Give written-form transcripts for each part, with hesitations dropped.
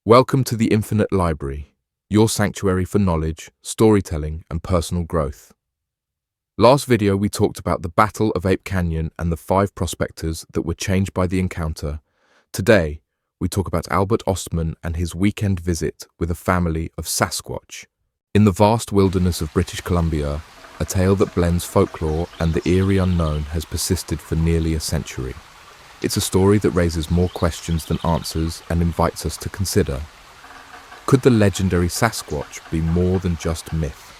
Welcome to the Infinite Library, your sanctuary for knowledge, storytelling, and personal growth. Last video we talked about the Battle of Ape Canyon and the 5 prospectors that were changed by the encounter. Today, we talk about Albert Ostman and his weekend visit with a family of Sasquatch. In the vast wilderness of British Columbia, a tale that blends folklore and the eerie unknown has persisted for nearly a century. It's a story that raises more questions than answers and invites us to consider. Could the legendary Sasquatch be more than just myth?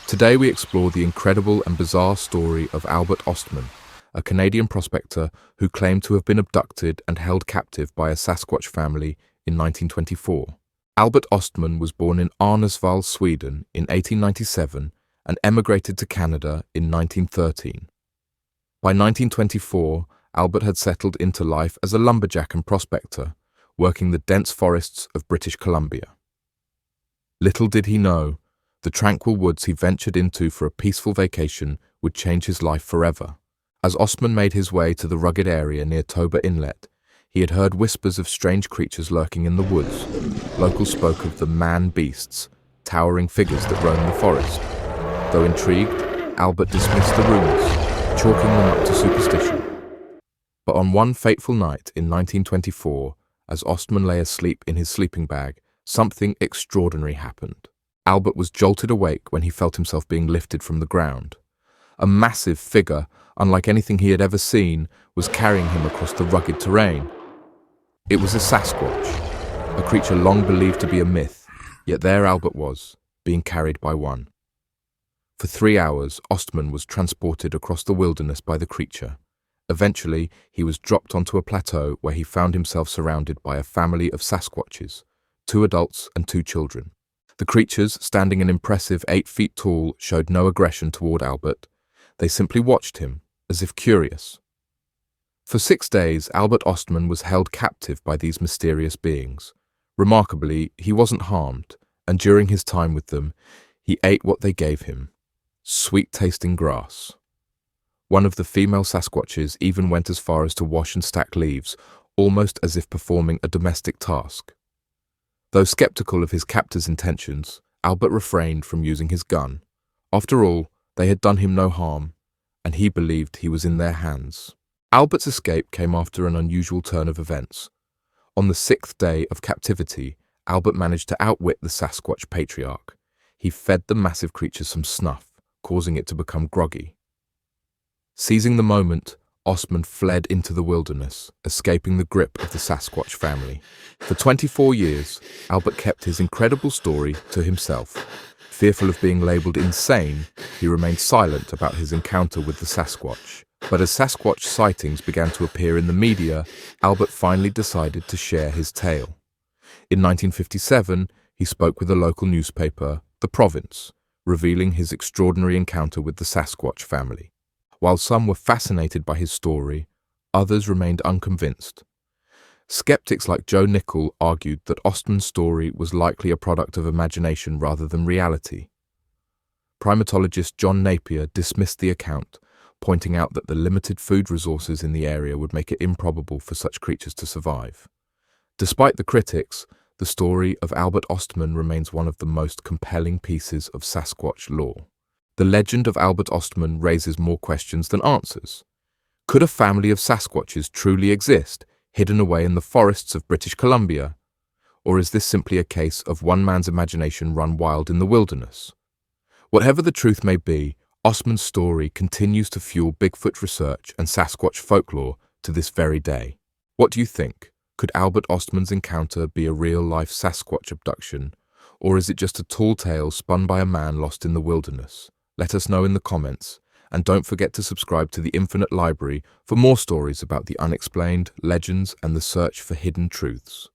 Today we explore the incredible and bizarre story of Albert Ostman, a Canadian prospector who claimed to have been abducted and held captive by a Sasquatch family in 1924. Albert Ostman was born in Arnäsvall, Sweden in 1897 and emigrated to Canada in 1913. By 1924, Albert had settled into life as a lumberjack and prospector, working the dense forests of British Columbia. Little did he know, the tranquil woods he ventured into for a peaceful vacation would change his life forever. As Ostman made his way to the rugged area near Toba Inlet, he had heard whispers of strange creatures lurking in the woods. Locals spoke of the man-beasts, towering figures that roam the forest. Though intrigued, Albert dismissed the rumors, chalking them up to superstition. But on one fateful night in 1924, as Ostman lay asleep in his sleeping bag, something extraordinary happened. Albert was jolted awake when he felt himself being lifted from the ground. A massive figure, unlike anything he had ever seen, was carrying him across the rugged terrain. It was a Sasquatch, a creature long believed to be a myth, yet there Albert was, being carried by one. For 3 hours, Ostman was transported across the wilderness by the creature. Eventually, he was dropped onto a plateau where he found himself surrounded by a family of Sasquatches, 2 adults and 2 children. The creatures, standing an impressive 8 feet tall, showed no aggression toward Albert. They simply watched him, as if curious. For 6 days, Albert Ostman was held captive by these mysterious beings. Remarkably, he wasn't harmed, and during his time with them, he ate what they gave him, sweet-tasting grass. One of the female Sasquatches even went as far as to wash and stack leaves, almost as if performing a domestic task. Though skeptical of his captor's intentions, Albert refrained from using his gun. After all, they had done him no harm, and he believed he was in their hands. Albert's escape came after an unusual turn of events. On the 6th day of captivity, Albert managed to outwit the Sasquatch patriarch. He fed the massive creature some snuff, causing it to become groggy. Seizing the moment, Ostman fled into the wilderness, escaping the grip of the Sasquatch family. For 24 years, Albert kept his incredible story to himself. Fearful of being labeled insane, he remained silent about his encounter with the Sasquatch. But as Sasquatch sightings began to appear in the media, Albert finally decided to share his tale. In 1957, he spoke with a local newspaper, The Province, revealing his extraordinary encounter with the Sasquatch family. While some were fascinated by his story, others remained unconvinced. Skeptics like Joe Nickell argued that Ostman's story was likely a product of imagination rather than reality. Primatologist John Napier dismissed the account, pointing out that the limited food resources in the area would make it improbable for such creatures to survive. Despite the critics, the story of Albert Ostman remains one of the most compelling pieces of Sasquatch lore. The legend of Albert Ostman raises more questions than answers. Could a family of Sasquatches truly exist, hidden away in the forests of British Columbia? Or is this simply a case of one man's imagination run wild in the wilderness? Whatever the truth may be, Ostman's story continues to fuel Bigfoot research and Sasquatch folklore to this very day. What do you think? Could Albert Ostman's encounter be a real-life Sasquatch abduction, or is it just a tall tale spun by a man lost in the wilderness? Let us know in the comments, and don't forget to subscribe to the Infinite Library for more stories about the unexplained, legends, and the search for hidden truths.